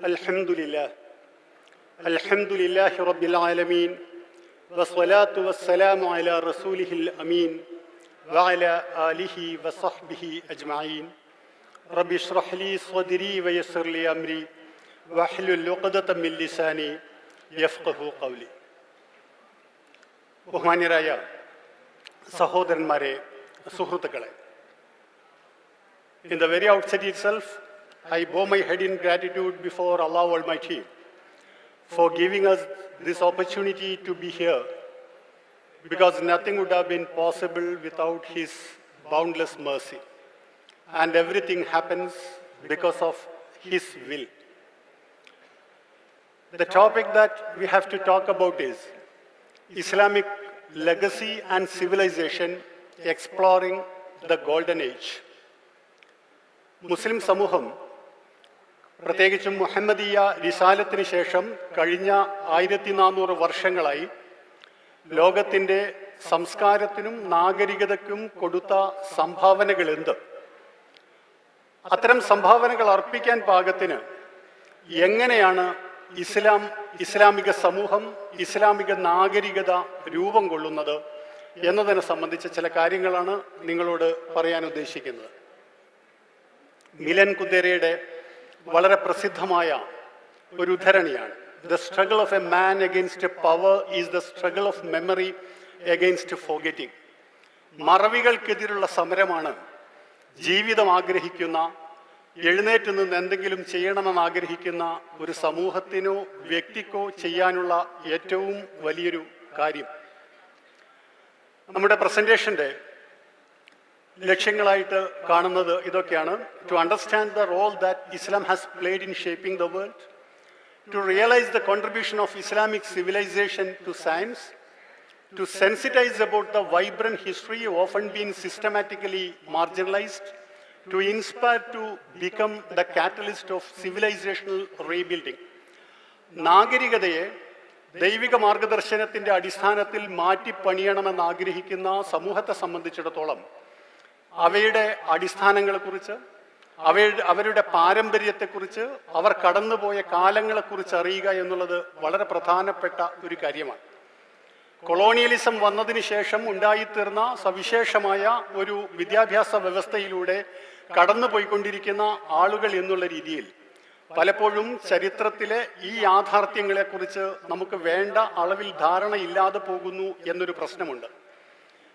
Alhamdulillah. Alhamdulillahi Rabbil Alameen. Wassalatu wassalamu ala Rasulihil Ameen. Wa ala alihi wa sahbihi ajma'een. Rabbi shrah li sadri wa yassir li amri. Wa hlul uqdatan min lisani yafqahu qawli. ബഹുമാന്യരായ സഹോദരന്മാരെ, സുഹൃത്തുക്കളെ, in the very outset itself, I bow my head in gratitude before Allah Almighty for giving us this opportunity to be here, because nothing would have been possible without His boundless mercy, and everything happens because of His will. The topic that we have to talk about is Islamic legacy and civilization, exploring the golden age. മുസ്ലിം സമൂഹം, പ്രത്യേകിച്ചും മുഹമ്മദീയ റിസാലത്തിന് ശേഷം കഴിഞ്ഞ 1400 വർഷങ്ങളായി ലോകത്തിൻ്റെ സംസ്കാരത്തിനും നാഗരികതയ്ക്കും കൊടുത്ത സംഭാവനകൾ എന്ത്? അത്തരം സംഭാവനകൾ അർപ്പിക്കാൻ പാകത്തിന് എങ്ങനെയാണ് ഇസ്ലാമിക സമൂഹം, ഇസ്ലാമിക നാഗരികത രൂപം കൊള്ളുന്നത് എന്നതിനെ സംബന്ധിച്ച ചില കാര്യങ്ങളാണ് നിങ്ങളോട് പറയാൻ ഉദ്ദേശിക്കുന്നത്. മിലൻ കുന്ദേരയുടെ വളരെ പ്രസിദ്ധമായ ഒരു ഉദ്ധരണിയാണ്, the struggle of a man against power is the struggle of memory against forgetting. മറവികൾക്കെതിരുള്ള സമരമാണ് ജീവിതം ആഗ്രഹിക്കുന്ന, എഴുന്നേറ്റ് നിന്ന് എന്തെങ്കിലും ചെയ്യണമെന്ന് ആഗ്രഹിക്കുന്ന ഒരു സമൂഹത്തിനോ വ്യക്തിക്കോ ചെയ്യാനുള്ള ഏറ്റവും വലിയൊരു കാര്യം. നമ്മുടെ പ്രസന്റേഷൻ്റെ ലക്ഷ്യങ്ങളായിട്ട് കാണുന്നത് ഇതൊക്കെയാണ്: to understand the role that Islam has played in shaping the world, to realise the contribution of Islamic civilisation to science, to sensitise about the vibrant history often been systematically marginalised, to inspire to become the catalyst of civilizational rebuilding. നാഗരികതയെ ദൈവിക മാർഗദർശനത്തിൻ്റെ അടിസ്ഥാനത്തിൽ മാറ്റിപ്പണിയണമെന്ന് ആഗ്രഹിക്കുന്ന സമൂഹത്തെ സംബന്ധിച്ചിടത്തോളം അവയുടെ അടിസ്ഥാനങ്ങളെക്കുറിച്ച്, അവരുടെ പാരമ്പര്യത്തെക്കുറിച്ച്, അവർ കടന്നുപോയ കാലങ്ങളെക്കുറിച്ച് അറിയുക എന്നുള്ളത് വളരെ പ്രധാനപ്പെട്ട ഒരു കാര്യമാണ്. കൊളോണിയലിസം വന്നതിന് ശേഷം ഉണ്ടായിത്തീർന്ന സവിശേഷമായ ഒരു വിദ്യാഭ്യാസ വ്യവസ്ഥയിലൂടെ കടന്നുപോയിക്കൊണ്ടിരിക്കുന്ന ആളുകൾ എന്നുള്ള രീതിയിൽ പലപ്പോഴും ചരിത്രത്തിലെ ഈ യാഥാർത്ഥ്യങ്ങളെക്കുറിച്ച് നമുക്ക് വേണ്ട അളവിൽ ധാരണയില്ലാതെ പോകുന്നു എന്നൊരു പ്രശ്നമുണ്ട്.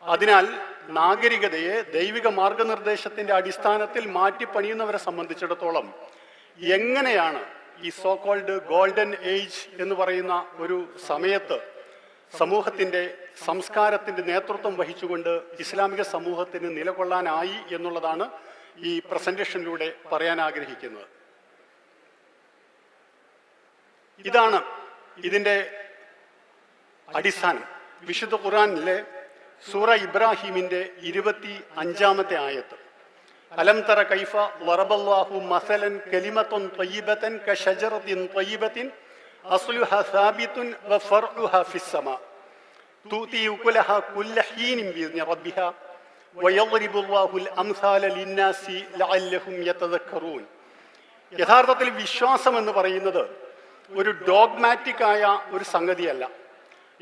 അതിനാൽ നാഗരികതയെ ദൈവിക മാർഗനിർദ്ദേശത്തിൻ്റെ അടിസ്ഥാനത്തിൽ മാറ്റിപ്പണിയുന്നവരെ സംബന്ധിച്ചിടത്തോളം എങ്ങനെയാണ് ഈ സോ കോൾഡ് ഗോൾഡൻ ഏജ് എന്ന് പറയുന്ന ഒരു സമയത്ത് സമൂഹത്തിൻ്റെ സംസ്കാരത്തിൻ്റെ നേതൃത്വം വഹിച്ചുകൊണ്ട് ഇസ്ലാമിക സമൂഹത്തിന് നിലകൊള്ളാനായി എന്നുള്ളതാണ് ഈ പ്രസന്റേഷനിലൂടെ പറയാൻ ആഗ്രഹിക്കുന്നത്. ഇതാണ് ഇതിൻ്റെ അടിസ്ഥാനം. വിശുദ്ധ ഖുർആനിലെ സൂറ ഇബ്രാഹിമിൻ്റെ 25-ാമത്തെ ആയത്ത്, അലം തറ കൈഫ വറബല്ലാഹു മസലൻ കലിമത്തുൻ ത്വയ്യിബതൻ കശജറത്തിൻ ത്വയ്യിബത്തിൻ അസ്ലുഹാ സാബിത്തുൻ വഫർഉഹാ ഫിസ്സമാ തുതി ഉകുലഹാ കുല്ല ഹീനിൻ ബിഇذن റബ്ബിഹാ വയദ്രിബുല്ലാഹുൽ അംസാല ലിന്നാസി ലഅല്ലഹും യതദക്കറൂൻ. യഥാർത്ഥത്തിൽ വിശ്വാസം എന്ന് പറയുന്നത് ഒരു ഡോഗ്മാറ്റിക്കായ ഒരു സംഗതിയല്ല.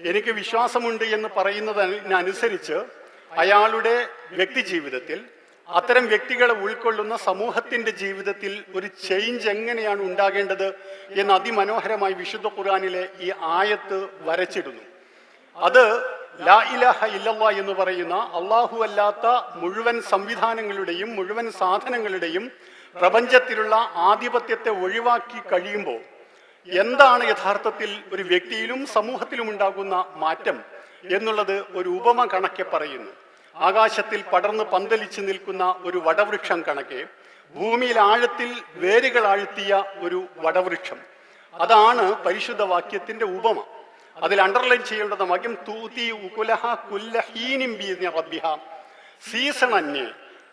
എനിക്ക് വിശ്വാസമുണ്ട് എന്ന് പറയുന്നതിനനുസരിച്ച് അയാളുടെ വ്യക്തി ജീവിതത്തിൽ, അത്തരം വ്യക്തികളെ ഉൾക്കൊള്ളുന്ന സമൂഹത്തിൻ്റെ ജീവിതത്തിൽ ഒരു ചേഞ്ച് എങ്ങനെയാണ് ഉണ്ടാകേണ്ടത് എന്ന് അതിമനോഹരമായി വിശുദ്ധ ഖുർആനിലെ ഈ ആയത്ത് വരച്ചിടുന്നു. അത് ലാ ഇലാഹ ഇല്ലല്ലാഹ് എന്ന് പറയുന്ന അള്ളാഹു അല്ലാത്ത മുഴുവൻ സംവിധാനങ്ങളുടെയും മുഴുവൻ സാധനങ്ങളുടെയും പ്രപഞ്ചത്തിലുള്ള ആധിപത്യത്തെ ഒഴിവാക്കി കഴിയുമ്പോൾ എന്താണ് യഥാർത്ഥത്തിൽ ഒരു വ്യക്തിയിലും സമൂഹത്തിലും ഉണ്ടാകുന്ന മാറ്റം എന്നുള്ളത് ഒരു ഉപമ കണക്കെ പറയുന്നു. ആകാശത്തിൽ പടർന്ന് പന്തലിച്ച് നിൽക്കുന്ന ഒരു വടവൃക്ഷം കണക്കെ, ഭൂമിയിൽ ആഴത്തിൽ വേരുകൾ ആഴ്ത്തിയ ഒരു വടവൃക്ഷം. അതാണ് പരിശുദ്ധ വാക്യത്തിന്റെ ഉപമ. അതിൽ അണ്ടർലൈൻ ചെയ്യേണ്ടുന്ന വാക്യം തൂതി ഉകുലഹ കുല്ല ഹീനിൻ ബിഇذن റബ്ബിഹ. സീസൺ അന്യേ,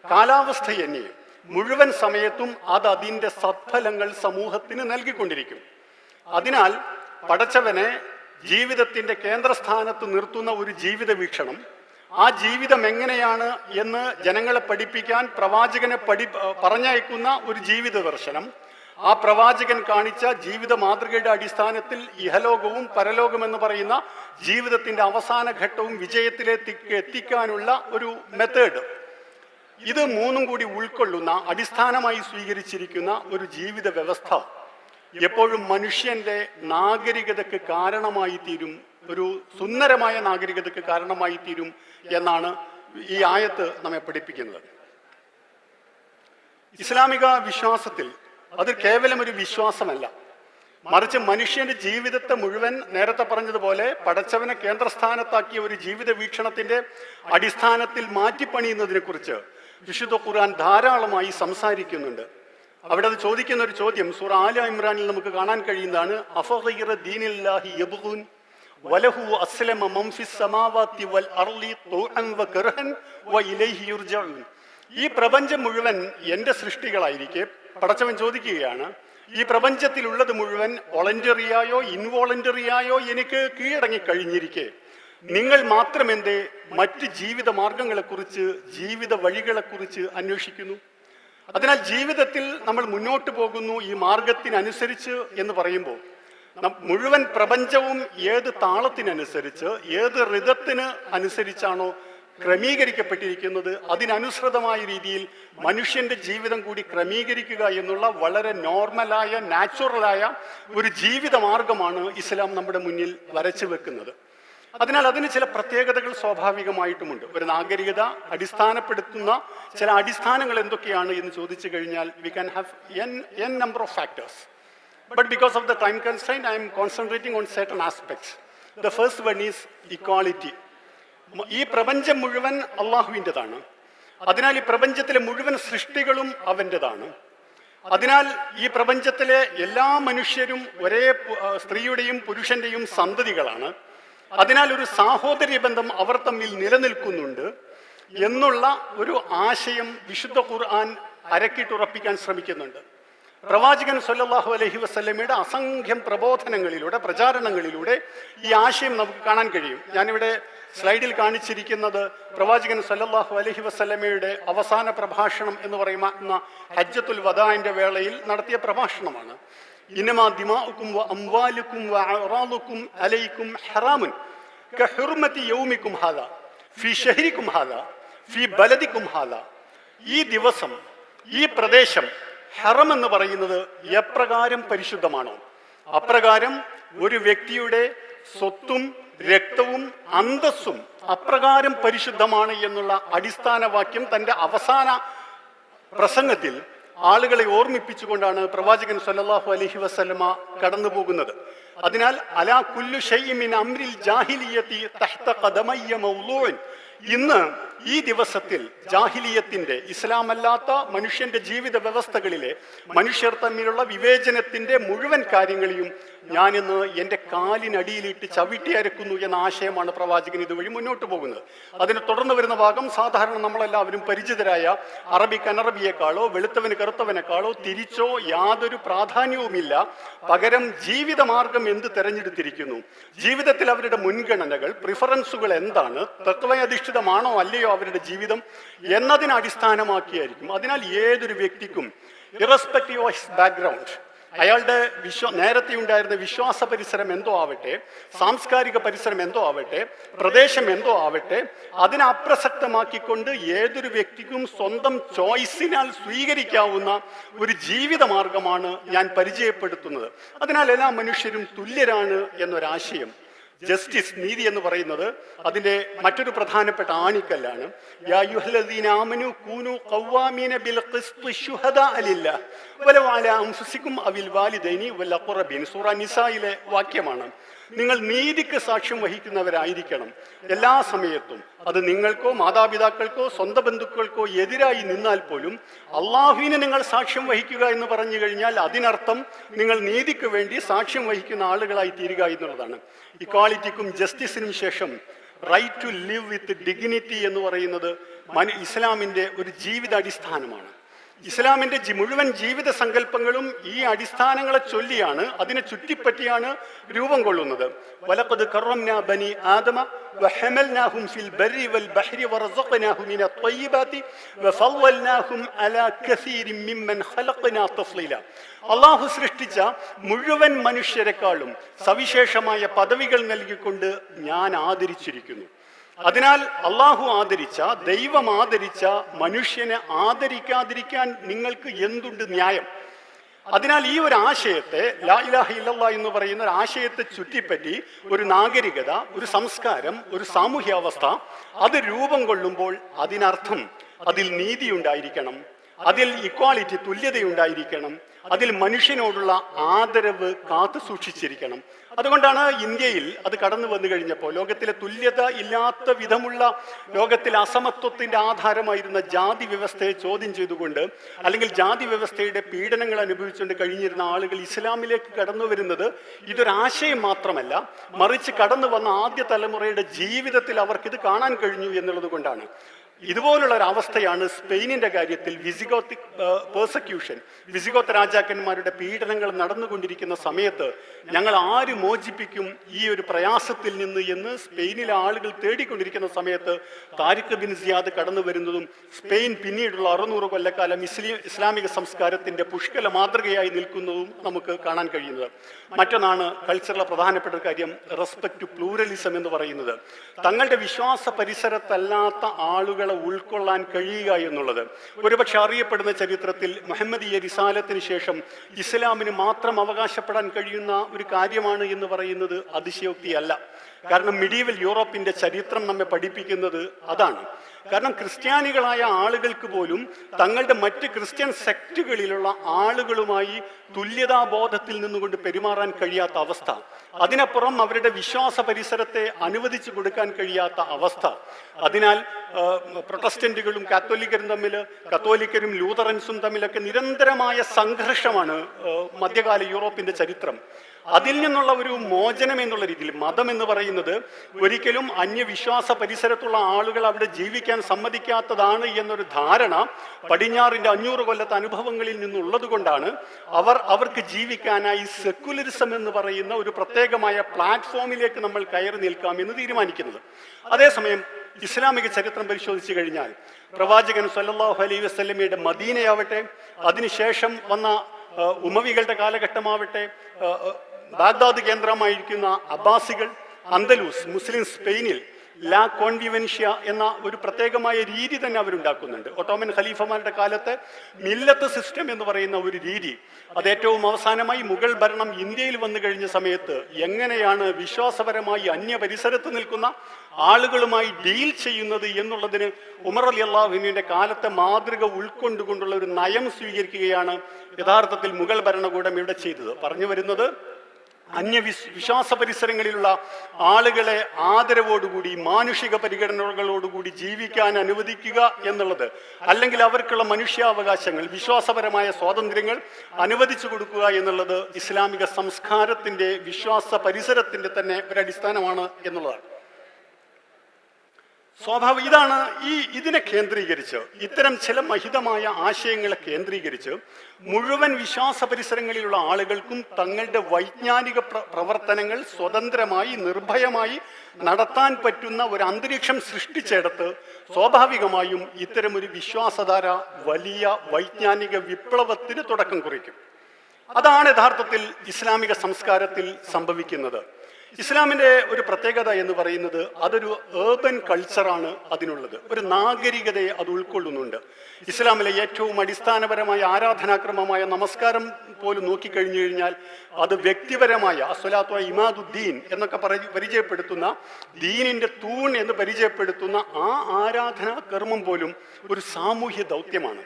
കാലാവസ്ഥയന്യേ, മുഴുവൻ സമയത്തും അത് അതിൻ്റെ സത്ഫലങ്ങൾ സമൂഹത്തിന് നൽകിക്കൊണ്ടിരിക്കും. അതിനാൽ പടച്ചവനെ ജീവിതത്തിൻ്റെ കേന്ദ്രസ്ഥാനത്ത് നിർത്തുന്ന ഒരു ജീവിത വീക്ഷണം, ആ ജീവിതം എങ്ങനെയാണ് എന്ന് ജനങ്ങളെ പഠിപ്പിക്കാൻ പ്രവാചകനെ പറഞ്ഞയക്കുന്ന ഒരു ജീവിത ദർശനം, ആ പ്രവാചകൻ കാണിച്ച ജീവിത മാതൃകയുടെ അടിസ്ഥാനത്തിൽ ഇഹലോകവും പരലോകം എന്ന് പറയുന്ന ജീവിതത്തിന്റെ അവസാന ഘട്ടവും വിജയത്തിലേക്ക് എത്തിക്കാനുള്ള ഒരു മെത്തേഡ്, ഇത് മൂന്നും കൂടി ഉൾക്കൊള്ളുന്ന അടിസ്ഥാനമായി സ്വീകരിച്ചിരിക്കുന്ന ഒരു ജീവിത വ്യവസ്ഥ എപ്പോഴും മനുഷ്യന്റെ നാഗരികതയ്ക്ക് കാരണമായി തീരും, ഒരു സുന്ദരമായ നാഗരികതയ്ക്ക് കാരണമായി തീരും എന്നാണ് ഈ ആയത്ത് നമ്മെ പഠിപ്പിക്കുന്നത്. ഇസ്ലാമിക വിശ്വാസത്തിൽ അത് കേവലം ഒരു വിശ്വാസമല്ല, മറിച്ച് മനുഷ്യന്റെ ജീവിതത്തെ മുഴുവൻ നേരത്തെ പറഞ്ഞതുപോലെ പടച്ചവനെ കേന്ദ്രസ്ഥാനത്താക്കിയ ഒരു ജീവിത വീക്ഷണത്തിന്റെ അടിസ്ഥാനത്തിൽ മാറ്റിപ്പണിയുന്നതിനെ കുറിച്ച് വിശുദ്ധ ഖുർആൻ ധാരാളമായി സംസാരിക്കുന്നുണ്ട്. അവിടെ അത് ചോദിക്കുന്ന ഒരു ചോദ്യം സൂറ ആല ഇമ്രാനിൽ നമുക്ക് കാണാൻ കഴിയുന്നതാണ്. അഫഗൈറ ദീനില്ലാഹി യബ്ഗൂൻ വലഹു അസ്ലമ മൻ ഫിസ് സമാവാതി വൽ അർളി തൗഅൻ വകർഹൻ വഇലൈഹി യുർജഊൻ. ഈ പ്രപഞ്ചം മുഴുവൻ എന്റെ സൃഷ്ടികളായിരിക്കെ പടച്ചവൻ ചോദിക്കുകയാണ്, ഈ പ്രപഞ്ചത്തിലുള്ളത് മുഴുവൻ വോളണ്ടറിയായോ ഇൻവോളണ്ടറിയായോ എനിക്ക് കീഴടങ്ങി കഴിഞ്ഞിരിക്കെ നിങ്ങൾ മാത്രം എന്തേ മറ്റ് ജീവിത മാർഗങ്ങളെക്കുറിച്ച്, ജീവിത വഴികളെക്കുറിച്ച് അന്വേഷിക്കുന്നു? അതിനാൽ ജീവിതത്തിൽ നമ്മൾ മുന്നോട്ട് പോകുന്നു ഈ മാർഗത്തിനനുസരിച്ച് എന്ന് പറയുമ്പോൾ മുഴുവൻ പ്രപഞ്ചവും ഏത് താളത്തിനനുസരിച്ച്, ഏത് ഋതത്തിന് അനുസരിച്ചാണോ ക്രമീകരിക്കപ്പെട്ടിരിക്കുന്നത് അതിനനുസൃതമായ രീതിയിൽ മനുഷ്യന്റെ ജീവിതം കൂടി ക്രമീകരിക്കുക എന്നുള്ള വളരെ നോർമലായ, നാച്ചുറലായ ഒരു ജീവിത മാർഗമാണ് ഇസ്ലാം നമ്മുടെ മുന്നിൽ വരച്ചു വെക്കുന്നത്. അതിനാൽ അതിന് ചില പ്രത്യേകതകൾ സ്വാഭാവികമായിട്ടുമുണ്ട്. ഒരു നാഗരികത അടിസ്ഥാനപ്പെടുത്തുന്ന ചില അടിസ്ഥാനങ്ങൾ എന്തൊക്കെയാണ് എന്ന് ചോദിച്ചു കഴിഞ്ഞാൽ we can have n number of factors, but because of the time constraint I am concentrating on certain aspects. The first one is equality. ഈ പ്രപഞ്ചം മുഴുവൻ അള്ളാഹുവിൻ്റെതാണ്. അതിനാൽ ഈ പ്രപഞ്ചത്തിലെ മുഴുവൻ സൃഷ്ടികളും അവൻ്റെതാണ്. അതിനാൽ ഈ പ്രപഞ്ചത്തിലെ എല്ലാ മനുഷ്യരും ഒരേ സ്ത്രീയുടെയും പുരുഷന്റെയും സന്തതികളാണ്. അതിനാൽ ഒരു സാഹോദര്യ ബന്ധം അവർ തമ്മിൽ നിലനിൽക്കുന്നുണ്ട് എന്നുള്ള ഒരു ആശയം വിശുദ്ധ ഖുർആൻ അരക്കിട്ടുറപ്പിക്കാൻ ശ്രമിക്കുന്നുണ്ട്. പ്രവാചകൻ സല്ലല്ലാഹു അലൈഹി വസല്ലമയുടെ അസംഖ്യം പ്രബോധനങ്ങളിലൂടെ, പ്രചാരണങ്ങളിലൂടെ ഈ ആശയം നമുക്ക് കാണാൻ കഴിയും. ഞാനിവിടെ സ്ലൈഡിൽ കാണിച്ചിരിക്കുന്നത് പ്രവാചകൻ സല്ലല്ലാഹു അലൈഹി വസല്ലമയുടെ അവസാന പ്രഭാഷണം എന്ന് പറയുന്ന ഹജ്ജത്തുൽ വദാഇന്റെ വേളയിൽ നടത്തിയ പ്രഭാഷണമാണ്. ഇന്നമാ ദിമാഉക്കും വ അംവാലുക്കും വ അറാദുക്കും അലൈക്കും ഹറാമുൻ കഹുർമതി യൗമിക്കും ഹാദാ ഫീ ശഹരിക്കും ഹാദാ ഫീ ബലദിക്കും ഹാദാ. ഈ ദിവസം, ഈ പ്രദേശം, ഹറം എന്ന് പറയുന്നത് എപ്രകാരം പരിശുദ്ധമാണോ അപ്രകാരം ഒരു വ്യക്തിയുടെ സ്വത്തും രക്തവും അന്തസ്സും അപ്രകാരം പരിശുദ്ധമാണ് എന്നുള്ള അടിസ്ഥാന വാക്യം തന്റെ അവസാന പ്രസംഗത്തിൽ ആളുകളെ ഓർമ്മിപ്പിച്ചുകൊണ്ടാണ് പ്രവാചകൻ സല്ലല്ലാഹു അലൈഹി വസല്ലമ കടന്നു പോകുന്നത്. അതിനാൽ അലാ കുല്ലു ശൈഇൻ മിൻ അംരിൽ ജാഹിലിയത്തി തഹ്ത ഖദമയ്യ മൗളൂൻ. ഇന്ന് ഈ ദിവസത്തിൽ ജാഹിലിയത്തിന്റെ, ഇസ്ലാമല്ലാത്ത മനുഷ്യന്റെ ജീവിത വ്യവസ്ഥകളിലെ മനുഷ്യർ തമ്മിലുള്ള വിവേചനത്തിന്റെ മുഴുവൻ കാര്യങ്ങളെയും ഞാനിന്ന് എൻ്റെ കാലിനടിയിലിട്ട് ചവിട്ടി അരക്കുന്നു എന്ന ആശയമാണ് പ്രവാചകൻ ഇതുവഴി മുന്നോട്ട് പോകുന്നത്. അതിന് തുടർന്ന് വരുന്ന ഭാഗം സാധാരണ നമ്മളെല്ലാവരും പരിചിതരായ അറബിക്ക് അനറബിയെക്കാളോ വെളുത്തവന് കറുത്തവനേക്കാളോ തിരിച്ചോ യാതൊരു പ്രാധാന്യവുമില്ല. പകരം ജീവിതമാർഗം എന്ത് തെരഞ്ഞെടുത്തിരിക്കുന്നു, ജീവിതത്തിൽ അവരുടെ മുൻഗണനകൾ, പ്രിഫറൻസുകൾ എന്താണ്, തത്വയധിഷ്ഠിതമാണോ അല്ലയോ അവരുടെ ജീവിതം എന്നതിനെ അടിസ്ഥാനമാക്കിയായിരിക്കും. അതിനാൽ ഏതൊരു വ്യക്തിക്കും ഇറസ്പെക്റ്റീവ് ഓഫ് ഹിസ് ബാക്ക്ഗ്രൗണ്ട്, അയാളുടെ നേരത്തെ ഉണ്ടായിരുന്ന വിശ്വാസ പരിസരം എന്തോ ആവട്ടെ, സാംസ്കാരിക പരിസരം എന്തോ ആവട്ടെ, പ്രദേശം എന്തോ ആവട്ടെ, അതിനെ അപ്രസക്തമാക്കിക്കൊണ്ട് ഏതൊരു വ്യക്തിക്കും സ്വന്തം ചോയ്സിനാൽ സ്വീകരിക്കാവുന്ന ഒരു ജീവിത മാർഗമാണ് ഞാൻ പരിചയപ്പെടുത്തുന്നത്. അതിനാൽ എല്ലാ മനുഷ്യരും തുല്യരാണ് എന്നൊരാശയം, ജസ്റ്റിസ്, നീതി എന്ന് പറയുന്നത് അതിന്റെ മറ്റൊരു പ്രധാനപ്പെട്ട ആണിക്കല്ലാണ്. യാ അയ്യുഹല്ലദീന ആമനൂ കൂനൂ ഖവ്വാമീന ബിൽ ഖിസ്തി ശുഹദാഅ ലില്ലാഹ് വലൗ അലാ അൻഫുസികും അവിൽ വാലിദൈനി വൽ അഖറബീൻ. സൂറ നിസായിലെ വാക്യമാണ്. നിങ്ങൾ നീതിക്ക് സാക്ഷ്യം വഹിക്കുന്നവരായിരിക്കണം എല്ലാ സമയത്തും. അത് നിങ്ങൾക്കോ മാതാപിതാക്കൾക്കോ സ്വന്തം ബന്ധുക്കൾക്കോ എതിരായി നിന്നാൽ പോലും അള്ളാഹുവിന് നിങ്ങൾ സാക്ഷ്യം വഹിക്കുക എന്ന് പറഞ്ഞു കഴിഞ്ഞാൽ അതിനർത്ഥം നിങ്ങൾ നീതിക്ക് വേണ്ടി സാക്ഷ്യം വഹിക്കുന്ന ആളുകളായി തീരുക എന്നുള്ളതാണ്. ഇക്വാളിറ്റിക്കും ജസ്റ്റിസിനും ശേഷം right to live with dignity എന്ന് പറയുന്നത് ഇസ്ലാമിന്റെ ഒരു ജീവിത അടിസ്ഥാനമാണ്. ഇസ്ലാമിന്റെ മുഴുവൻ ജീവിത സങ്കല്പങ്ങളും ഈ അടിസ്ഥാനങ്ങളെ ചൊല്ലിയാണ്, അതിനെ ചുറ്റിപ്പറ്റിയാണ് രൂപം കൊള്ളുന്നത്. വലഖദ് കറംനാ ബനി ആദമ വഹമൽനാഹും ഫിൽ ബർരി വൽ ബഹ്രി വറസഖ്നാഹും മിനത് ത്വയ്യിബാതി വഫളൽനാഹും അലാ കസീരിൻ മിമ്മൻ ഖലഖ്നാ തഫ്ളീല. അള്ളാഹു സൃഷ്ടിച്ച മുഴുവൻ മനുഷ്യരെക്കാളും സവിശേഷമായ പദവികൾ നൽകിക്കൊണ്ട് ഞാൻ ആദരിച്ചിരിക്കുന്നു. അതിനാൽ അള്ളാഹു ആദരിച്ച, ദൈവം ആദരിച്ച മനുഷ്യനെ ആദരിക്കാതിരിക്കാൻ നിങ്ങൾക്ക് എന്തുണ്ട് ന്യായം? അതിനാൽ ഈ ഒരു ആശയത്തെ, ലാ ഇലാഹ ഇല്ലല്ലാഹ് എന്ന് പറയുന്ന ഒരു ആശയത്തെ ചുറ്റിപ്പറ്റി ഒരു നാഗരികത, ഒരു സംസ്കാരം, ഒരു സാമൂഹ്യാവസ്ഥ അത് രൂപം കൊള്ളുമ്പോൾ അതിനർത്ഥം അതിൽ നീതി ഉണ്ടായിരിക്കണം, അതിൽ ഇക്വാളിറ്റി, തുല്യതയുണ്ടായിരിക്കണം, അതിൽ മനുഷ്യനോടുള്ള ആദരവ് കാത്തു സൂക്ഷിച്ചിരിക്കണം. അതുകൊണ്ടാണ് ഇന്ത്യയിൽ അത് കടന്നു വന്നു കഴിഞ്ഞപ്പോൾ ലോകത്തിലെ തുല്യത ഇല്ലാത്ത വിധമുള്ള, ലോകത്തിലെ അസമത്വത്തിന്റെ ആധാരമായിരുന്ന ജാതി വ്യവസ്ഥയെ ചോദ്യം ചെയ്തുകൊണ്ട്, അല്ലെങ്കിൽ ജാതി വ്യവസ്ഥയുടെ പീഡനങ്ങൾ അനുഭവിച്ചുകൊണ്ട് കഴിഞ്ഞിരുന്ന ആളുകൾ ഇസ്ലാമിലേക്ക് കടന്നു വരുന്നത് ഇതൊരാശയം മാത്രമല്ല, മറിച്ച് കടന്നു വന്ന ആദ്യ തലമുറയുടെ ജീവിതത്തിൽ അവർക്കിത് കാണാൻ കഴിഞ്ഞു എന്നുള്ളത് കൊണ്ടാണ്. ഇതുപോലുള്ള ഒരു അവസ്ഥയാണ് സ്പെയിനിന്റെ കാര്യത്തിൽ വിസിഗോത്തിക് പേഴ്സക്യൂഷൻ, വിസിഗോത്ത് രാജാക്കന്മാരുടെ പീഡനങ്ങൾ നടന്നുകൊണ്ടിരിക്കുന്ന സമയത്ത് ഞങ്ങൾ ആര് മോചിപ്പിക്കും ഈ ഒരു പ്രയാസത്തിൽ നിന്ന് എന്ന് സ്പെയിനിലെ ആളുകൾ തേടിക്കൊണ്ടിരിക്കുന്ന സമയത്ത് താരിഖ് ബിൻ സിയാദ് കടന്നു വരുന്നതും സ്പെയിൻ പിന്നീടുള്ള 600 കൊല്ലക്കാലം ഇസ്ലാമിക സംസ്കാരത്തിന്റെ പുഷ്കല മാതൃകയായി നിൽക്കുന്നതും നമുക്ക് കാണാൻ കഴിയുന്നത്. മറ്റൊന്നാണ് കൾച്ചറിലെ പ്രധാനപ്പെട്ട ഒരു കാര്യം, റെസ്പെക്ട് ടു പ്ലൂറലിസം എന്ന് പറയുന്നത്. തങ്ങളുടെ വിശ്വാസ പരിസരത്തല്ലാത്ത ആളുകളെ ഉൾക്കൊള്ളാൻ കഴിയുക എന്നുള്ളത്. ഒരുപക്ഷെ അറിയപ്പെടുന്ന ചരിത്രത്തിൽ മുഹമ്മദീയ റിസാലത്തിന് ശേഷം ഇസ്ലാമിന് മാത്രം അവകാശപ്പെടാൻ കഴിയുന്ന ഒരു കാര്യമാണ് എന്ന് പറയുന്നത് അതിശയോക്തിയല്ല. കാരണം മിഡീവൽ യൂറോപ്പിന്റെ ചരിത്രം നമ്മെ പഠിപ്പിക്കുന്നത് അതാണ്. കാരണം ക്രിസ്ത്യാനികളായ ആളുകൾക്ക് പോലും തങ്ങളുടെ മറ്റ് ക്രിസ്ത്യൻ സെക്റ്റുകളിലുള്ള ആളുകളുമായി തുല്യതാബോധത്തിൽ നിന്നുകൊണ്ട് പെരുമാറാൻ കഴിയാത്ത അവസ്ഥ, അതിനപ്പുറം അവരുടെ വിശ്വാസ പരിസരത്തെ അനുവദിച്ചു കൊടുക്കാൻ കഴിയാത്ത അവസ്ഥ. അതിനാൽ പ്രൊട്ടസ്റ്റന്റുകളും കാത്തോലിക്കരും തമ്മിൽ, കത്തോലിക്കരും ലൂതറൻസും തമ്മിലൊക്കെ നിരന്തരമായ സംഘർഷമാണ് മധ്യകാല യൂറോപ്പിന്റെ ചരിത്രം. അതിൽ നിന്നുള്ള ഒരു മോചനം എന്നുള്ള രീതിയിൽ മതം എന്ന് പറയുന്നത് ഒരിക്കലും അന്യവിശ്വാസ പരിസരത്തുള്ള ആളുകൾ അവിടെ ജീവിക്കാൻ സമ്മതിക്കാത്തതാണ് എന്നൊരു ധാരണ പടിഞ്ഞാറിന്റെ 500 കൊല്ലത്തെ അനുഭവങ്ങളിൽ നിന്നുള്ളത് കൊണ്ടാണ് അവർക്ക് ജീവിക്കാനായി സെക്കുലറിസം എന്ന് പറയുന്ന ഒരു പ്രത്യേകമായ പ്ലാറ്റ്ഫോമിലേക്ക് നമ്മൾ കയറി നിൽക്കാം എന്ന് തീരുമാനിക്കുന്നത്. അതേസമയം ഇസ്ലാമിക ചരിത്രം പരിശോധിച്ചു കഴിഞ്ഞാൽ പ്രവാചകൻ സല്ലല്ലാഹു അലൈഹി വസല്ലമയുടെ മദീനയാവട്ടെ, അതിനുശേഷം വന്ന ഉമവികളുടെ കാലഘട്ടമാവട്ടെ, ബാഗ്ദാദ് കേന്ദ്രമായിരിക്കുന്ന അബ്ബാസികൾ, അന്തലൂസ്, മുസ്ലിം സ്പെയിനിൽ ലാ കോൺവിവൻഷ്യ എന്ന ഒരു പ്രത്യേകമായ രീതി തന്നെ അവരുണ്ടാക്കുന്നുണ്ട്. ഒട്ടോമൻ ഖലീഫമാരുടെ കാലത്ത് മില്ലത്ത് സിസ്റ്റം എന്ന് പറയുന്ന ഒരു രീതി, അത് ഏറ്റവും അവസാനമായി മുഗൾ ഭരണം ഇന്ത്യയിൽ വന്നു കഴിഞ്ഞ സമയത്ത് എങ്ങനെയാണ് വിശ്വാസപരമായി അന്യ പരിസരത്ത് നിൽക്കുന്ന ആളുകളുമായി ഡീൽ ചെയ്യുന്നത് എന്നുള്ളതിന് ഉമർ റളിയല്ലാഹു അൻഹുവിന്റെ കാലത്തെ മാതൃക ഉൾക്കൊണ്ടുകൊണ്ടുള്ള ഒരു നയം സ്വീകരിക്കുകയാണ് യഥാർത്ഥത്തിൽ മുഗൾ ഭരണകൂടം ഇവിടെ ചെയ്തത്. പറഞ്ഞു വരുന്നത്, വിശ്വാസ പരിസരങ്ങളിലുള്ള ആളുകളെ ആദരവോടുകൂടി, മാനുഷിക പരിഗണനകളോടുകൂടി ജീവിക്കാൻ അനുവദിക്കുക എന്നുള്ളത്, അല്ലെങ്കിൽ അവർക്കുള്ള മനുഷ്യാവകാശങ്ങൾ, വിശ്വാസപരമായ സ്വാതന്ത്ര്യങ്ങൾ അനുവദിച്ചു കൊടുക്കുക എന്നുള്ളത് ഇസ്ലാമിക സംസ്കാരത്തിന്റെ, വിശ്വാസ പരിസരത്തിന്റെ തന്നെ ഒരു അടിസ്ഥാനമാണ് എന്നുള്ളതാണ്. ഇതാണ് ഇതിനെ കേന്ദ്രീകരിച്ച്, ഇത്തരം ചില മഹിതമായ ആശയങ്ങളെ കേന്ദ്രീകരിച്ച് മുഴുവൻ വിശ്വാസ പരിസരങ്ങളിലുള്ള ആളുകൾക്കും തങ്ങളുടെ വൈജ്ഞാനിക പ്രവർത്തനങ്ങൾ സ്വതന്ത്രമായി, നിർഭയമായി നടത്താൻ പറ്റുന്ന ഒരു അന്തരീക്ഷം സൃഷ്ടിച്ചെടുത്ത് സ്വാഭാവികമായും ഇത്തരമൊരു വിശ്വാസധാര വലിയ വൈജ്ഞാനിക വിപ്ലവത്തിന് തുടക്കം കുറിക്കും. അതാണ് യഥാർത്ഥത്തിൽ ഇസ്ലാമിക സംസ്കാരത്തിൽ സംഭവിക്കുന്നത്. ഇസ്ലാമിന്റെ ഒരു പ്രത്യേകത എന്ന് പറയുന്നത് അതൊരു ഏർബൻ കൾച്ചറാണ് അതിനുള്ളത്, ഒരു നാഗരികതയെ അത് ഉൾക്കൊള്ളുന്നുണ്ട്. ഇസ്ലാമിലെ ഏറ്റവും അടിസ്ഥാനപരമായ ആരാധനാക്രമമായ നമസ്കാരം പോലും നോക്കിക്കഴിഞ്ഞു കഴിഞ്ഞാൽ അത് വ്യക്തിപരമായ അസ്വലാത്തു ഇമാദുദ്ദീൻ എന്നൊക്കെ പരിചയപ്പെടുത്തുന്ന, ദീനിന്റെ തൂൺ എന്ന് പരിചയപ്പെടുത്തുന്ന ആ ആരാധനാ കർമ്മം പോലും ഒരു സാമൂഹ്യ ദൗത്യമാണ്.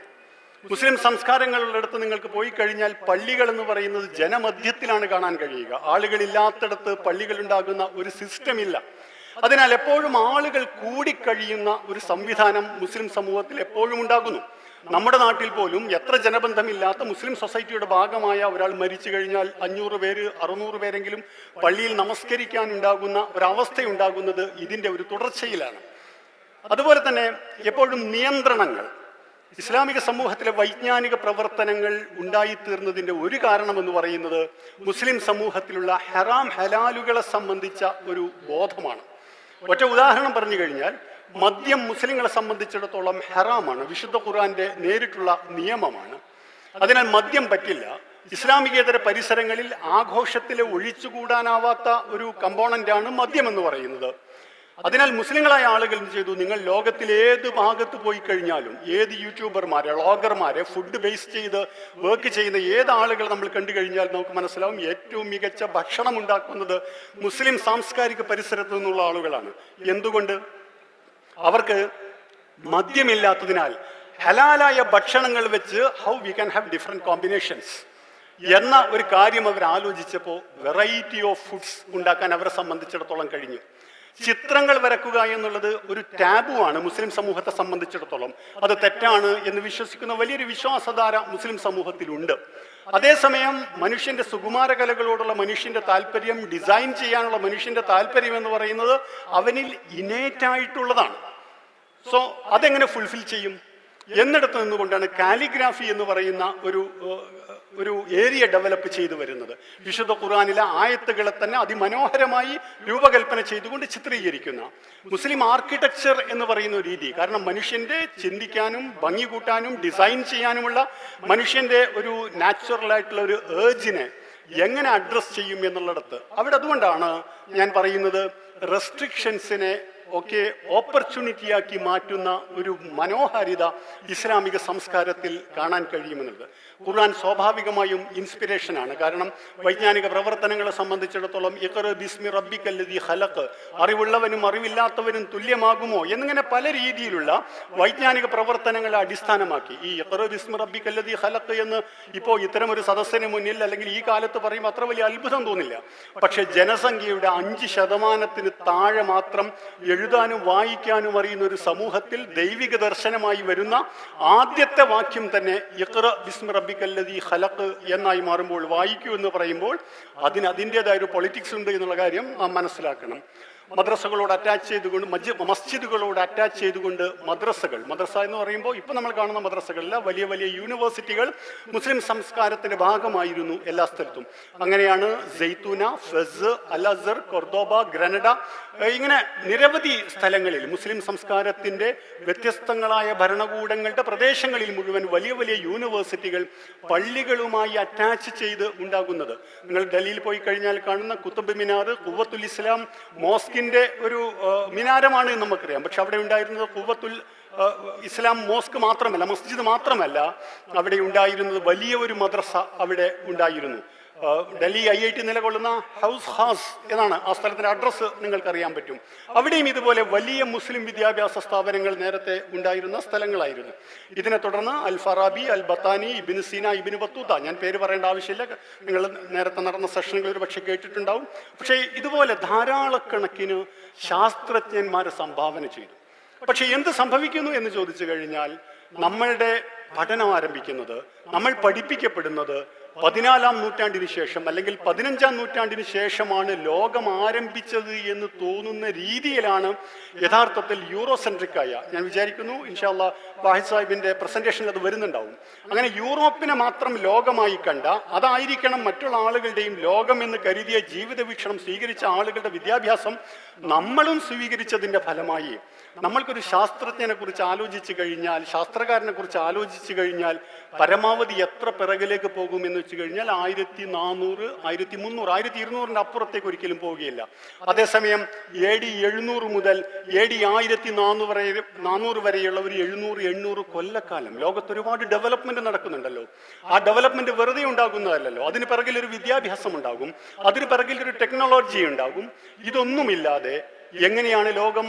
മുസ്ലിം സംസ്കാരങ്ങളിടത്ത് നിങ്ങൾക്ക് പോയി കഴിഞ്ഞാൽ പള്ളികൾ എന്ന് പറയുന്നത് ജനമധ്യത്തിലാണ് കാണാൻ കഴിയുക. ആളുകളില്ലാത്തടത്ത് പള്ളികൾ ഉണ്ടാകുന്ന ഒരു സിസ്റ്റം ഇല്ല. അതിനാൽ എപ്പോഴും ആളുകൾ കൂടിക്കഴിയുന്ന ഒരു സംവിധാനം മുസ്ലിം സമൂഹത്തിൽ എപ്പോഴും ഉണ്ടാകുന്നു. നമ്മുടെ നാട്ടിൽ പോലും എത്ര ജനബന്ധമില്ലാത്ത മുസ്ലിം സൊസൈറ്റിയുടെ ഭാഗമായ ഒരാൾ മരിച്ചു കഴിഞ്ഞാൽ 500 പേര് 600 പേരെങ്കിലും പള്ളിയിൽ നമസ്കരിക്കാനുണ്ടാകുന്ന ഒരവസ്ഥയുണ്ടാകുന്നത് ഇതിൻ്റെ ഒരു തുടർച്ചയിലാണ്. അതുപോലെ തന്നെ എപ്പോഴും ഇസ്ലാമിക സമൂഹത്തിലെ വൈജ്ഞാനിക പ്രവർത്തനങ്ങൾ ഉണ്ടായിത്തീർന്നതിൻ്റെ ഒരു കാരണമെന്ന് പറയുന്നത് മുസ്ലിം സമൂഹത്തിലുള്ള ഹറാം ഹലാലുകളെ സംബന്ധിച്ച ഒരു ബോധമാണ്. ഒറ്റ ഉദാഹരണം പറഞ്ഞു കഴിഞ്ഞാൽ, മദ്യം മുസ്ലിങ്ങളെ സംബന്ധിച്ചിടത്തോളം ഹറാമാണ്, വിശുദ്ധ ഖുർആന്റെ നേരിട്ടുള്ള നിയമമാണ്. അതിനാൽ മദ്യം പറ്റില്ല. ഇസ്ലാമികേതര പരിസരങ്ങളിൽ ആഘോഷത്തിലെ ഒഴിച്ചുകൂടാനാവാത്ത ഒരു കമ്പോണന്റാണ് മദ്യം എന്ന് പറയുന്നത്. അതിനാൽ മുസ്ലിങ്ങളായ ആളുകൾ എന്ത് ചെയ്തു? നിങ്ങൾ ലോകത്തിൽ ഏത് ഭാഗത്ത് പോയി കഴിഞ്ഞാലും, ഏത് യൂട്യൂബർമാരെ, വ്ളോഗർമാരെ, ഫുഡ് ബേസ് ചെയ്ത് വർക്ക് ചെയ്യുന്ന ഏത് ആളുകൾ നമ്മൾ കണ്ടു കഴിഞ്ഞാൽ നമുക്ക് മനസ്സിലാവും, ഏറ്റവും മികച്ച ഭക്ഷണം ഉണ്ടാക്കുന്നത് മുസ്ലിം സാംസ്കാരിക പരിസരത്ത് നിന്നുള്ള ആളുകളാണ്. എന്തുകൊണ്ട്? അവർക്ക് മദ്യമില്ലാത്തതിനാൽ ഹലാലായ ഭക്ഷണങ്ങൾ വെച്ച് how we can have different combinations എന്ന ഒരു കാര്യം അവർ ആലോചിച്ചപ്പോൾ വെറൈറ്റി ഓഫ് ഫുഡ്സ് ഉണ്ടാക്കാൻ അവരെ സംബന്ധിച്ചിടത്തോളം കഴിഞ്ഞു. ചിത്രങ്ങൾ വരക്കുക എന്നുള്ളത് ഒരു ടാബു ആണ് മുസ്ലിം സമൂഹത്തെ സംബന്ധിച്ചിടത്തോളം. അത് തെറ്റാണ് എന്ന് വിശ്വസിക്കുന്ന വലിയൊരു വിശ്വാസധാര മുസ്ലിം സമൂഹത്തിലുണ്ട്. അതേസമയം മനുഷ്യന്റെ സുകുമാര കലകളോടുള്ള മനുഷ്യന്റെ താല്പര്യം, ഡിസൈൻ ചെയ്യാനുള്ള മനുഷ്യന്റെ താല്പര്യം എന്ന് പറയുന്നത് അവനിൽ ഇനേറ്റായിട്ടുള്ളതാണ്. സോ അതെങ്ങനെ ഫുൾഫിൽ ചെയ്യും എന്നിടത്ത് നിന്നുകൊണ്ടാണ് കാലിഗ്രാഫി എന്ന് പറയുന്ന ഒരു ഏരിയ ഡെവലപ്പ് ചെയ്തു വരുന്നത്. വിശുദ്ധ ഖുർആനിലെ ആയത്തുകളെ തന്നെ അതിമനോഹരമായി രൂപകൽപ്പന ചെയ്തുകൊണ്ട് ചിത്രീകരിക്കുന്ന മുസ്ലിം ആർക്കിടെക്ചർ എന്ന് പറയുന്ന ഒരു രീതി. കാരണം മനുഷ്യന്റെ ചിന്തിക്കാനും ഭംഗി കൂട്ടാനും ഡിസൈൻ ചെയ്യാനുമുള്ള മനുഷ്യന്റെ ഒരു നാച്ചുറൽ ആയിട്ടുള്ള ഒരു ഏർജിനെ എങ്ങനെ അഡ്രസ് ചെയ്യും എന്നുള്ളിടത്ത് അവിടെ അതുകൊണ്ടാണ് ഞാൻ പറയുന്നത്, റെസ്ട്രിക്ഷൻസിനെ ഒക്കെ ഓപ്പർച്യൂണിറ്റിയാക്കി മാറ്റുന്ന ഒരു മനോഹാരിത ഇസ്ലാമിക സംസ്കാരത്തിൽ കാണാൻ കഴിയുമെന്നുള്ളത്. ഖുർആൻ സ്വാഭാവികമായും ഇൻസ്പിറേഷനാണ്. കാരണം വൈജ്ഞാനിക പ്രവർത്തനങ്ങളെ സംബന്ധിച്ചിടത്തോളം ഇഖ്റ ബിസ്മി റബ്ബിക്കല്ലദീ ഖലഖ്, അറിവുള്ളവനും അറിവില്ലാത്തവനും തുല്യമാകുമോ എന്നിങ്ങനെ പല രീതിയിലുള്ള വൈജ്ഞാനിക പ്രവർത്തനങ്ങളെ അടിസ്ഥാനമാക്കി ഈ ഇഖ്റ ബിസ്മി റബ്ബിക്കല്ലദീ ഖലഖ് എന്ന് ഇപ്പോൾ ഇത്തരം ഒരു സദസ്സിന് മുന്നിൽ അല്ലെങ്കിൽ ഈ കാലത്ത് പറയുമ്പോൾ അത്ര വലിയ അത്ഭുതം തോന്നില്ല. പക്ഷെ ജനസംഖ്യയുടെ 5% താഴെ മാത്രം എഴുതാനും വായിക്കാനും അറിയുന്ന ഒരു സമൂഹത്തിൽ ദൈവിക ദർശനമായി വരുന്ന ആദ്യത്തെ വാക്യം തന്നെ ഇഖ്റ ബിസ്മി റബ്ബിക്കല്ലദീ ഖലഖ് എന്നായി മാറുമ്പോൾ, വായിക്കൂ എന്ന് പറയുമ്പോൾ അതിന് അതിൻ്റെതായ ഒരു പൊളിറ്റിക്സ് ഉണ്ട് എന്നുള്ള കാര്യം നാം മനസ്സിലാക്കണം. മദ്രസകളോട് അറ്റാച്ച് ചെയ്തുകൊണ്ട്, മസ്ജിദുകളോട് അറ്റാച്ച് ചെയ്തുകൊണ്ട് മദ്രസ എന്ന് പറയുമ്പോൾ ഇപ്പം നമ്മൾ കാണുന്ന മദ്രസകളില്ല, വലിയ വലിയ യൂണിവേഴ്സിറ്റികൾ മുസ്ലിം സംസ്കാരത്തിന്റെ ഭാഗമായിരുന്നു എല്ലാ സ്ഥലത്തും. അങ്ങനെയാണ് സൈത്തൂന, ഫെസ്, അൽ അസ്ഹർ, കൊർദോബ, ഗ്രനഡ, ഇങ്ങനെ നിരവധി സ്ഥലങ്ങളിൽ മുസ്ലിം സംസ്കാരത്തിന്റെ വ്യത്യസ്തങ്ങളായ ഭരണകൂടങ്ങളുടെ പ്രദേശങ്ങളിൽ മുഴുവൻ വലിയ വലിയ യൂണിവേഴ്സിറ്റികൾ പള്ളികളുമായി അറ്റാച്ച് ചെയ്ത് ഉണ്ടാകുന്നത്. നിങ്ങൾ ഡൽഹിയിൽ പോയി കഴിഞ്ഞാൽ കാണുന്ന കുത്തബ് മിനാർ, ഖുവ്വത്തുൽ ഇസ്ലാം മോസ്കിന്റെ ഒരു മിനാരമാണ് എന്ന് നമുക്കറിയാം. പക്ഷെ അവിടെ ഉണ്ടായിരുന്നത് ഖുവ്വത്തുൽ ഇസ്ലാം മോസ്ക് മാത്രമല്ല, മസ്ജിദ് മാത്രമല്ല, അവിടെ ഉണ്ടായിരുന്നത് വലിയ ഒരു മദ്രസ അവിടെ ഉണ്ടായിരുന്നു. ഡൽഹി IIT നിലകൊള്ളുന്ന ഹൗസ് ഖാസ് എന്നാണ് ആ സ്ഥലത്തിന്റെ അഡ്രസ്സ് നിങ്ങൾക്കറിയാൻ പറ്റും. അവിടെയും ഇതുപോലെ വലിയ മുസ്ലിം വിദ്യാഭ്യാസ സ്ഥാപനങ്ങൾ നേരത്തെ ഉണ്ടായിരുന്ന സ്ഥലങ്ങളായിരുന്നു. ഇതിനെ തുടർന്ന് Al Farabi, Al Battani, Ibn Sina, Ibn Battuta, ഞാൻ പേര് പറയേണ്ട ആവശ്യമില്ല, നിങ്ങൾ നേരത്തെ നടന്ന സെഷനുകൾ ഒരു പക്ഷെ കേട്ടിട്ടുണ്ടാവും. പക്ഷേ ഇതുപോലെ ധാരാളക്കണക്കിന് ശാസ്ത്രജ്ഞന്മാരെ സംഭാവന ചെയ്തു. പക്ഷെ എന്ത് സംഭവിക്കുന്നു എന്ന് ചോദിച്ചു കഴിഞ്ഞാൽ, നമ്മളുടെ പഠനം ആരംഭിക്കുന്നത്, നമ്മൾ പഠിപ്പിക്കപ്പെടുന്നത് 14-ാം നൂറ്റാണ്ടിന് ശേഷം അല്ലെങ്കിൽ 15-ാം നൂറ്റാണ്ടിന് ശേഷമാണ് ലോകം ആരംഭിച്ചത് എന്ന് തോന്നുന്ന രീതിയിലാണ് യഥാർത്ഥത്തിൽ യൂറോസെൻട്രിക്കായ, ഞാൻ വിചാരിക്കുന്നു ഇൻഷാ അല്ലാഹ് വാഹിദ് സാഹിബിന്റെ പ്രസന്റേഷനിൽ അത് വരുന്നുണ്ടാവും. അങ്ങനെ യൂറോപ്പിനെ മാത്രം ലോകമായി കണ്ട, അതായിരിക്കണം മറ്റുള്ള ആളുകളുടെയും ലോകം എന്ന് കരുതിയ ജീവിത വീക്ഷണം സ്വീകരിച്ച ആളുകളുടെ വിദ്യാഭ്യാസം നമ്മളും സ്വീകരിച്ചതിന്റെ ഫലമായി നമ്മൾക്കൊരു ശാസ്ത്രജ്ഞനെ കുറിച്ച് ആലോചിച്ചു കഴിഞ്ഞാൽ, ശാസ്ത്രകാരനെ കുറിച്ച് ആലോചിച്ചു കഴിഞ്ഞാൽ പരമാവധി എത്ര പിറകിലേക്ക് പോകുമെന്ന് വെച്ച് കഴിഞ്ഞാൽ 1400, 1300, 1200 അപ്പുറത്തേക്ക് ഒരിക്കലും പോവുകയില്ല. അതേസമയം AD 700 മുതൽ AD 1400 വരെയുള്ള ഒരു 700-800 കൊല്ലക്കാലം ലോകത്ത് ഒരുപാട് ഡെവലപ്മെന്റ് നടക്കുന്നുണ്ടല്ലോ. ആ ഡെവലപ്മെന്റ് വെറുതെ ഉണ്ടാകുന്നതല്ലോ. അതിന് പിറകിൽ ഒരു വിദ്യാഭ്യാസം ഉണ്ടാകും, അതിന് പിറകിൽ ഒരു ടെക്നോളജി ഉണ്ടാകും. ഇതൊന്നുമില്ലാതെ എങ്ങനെയാണ് ലോകം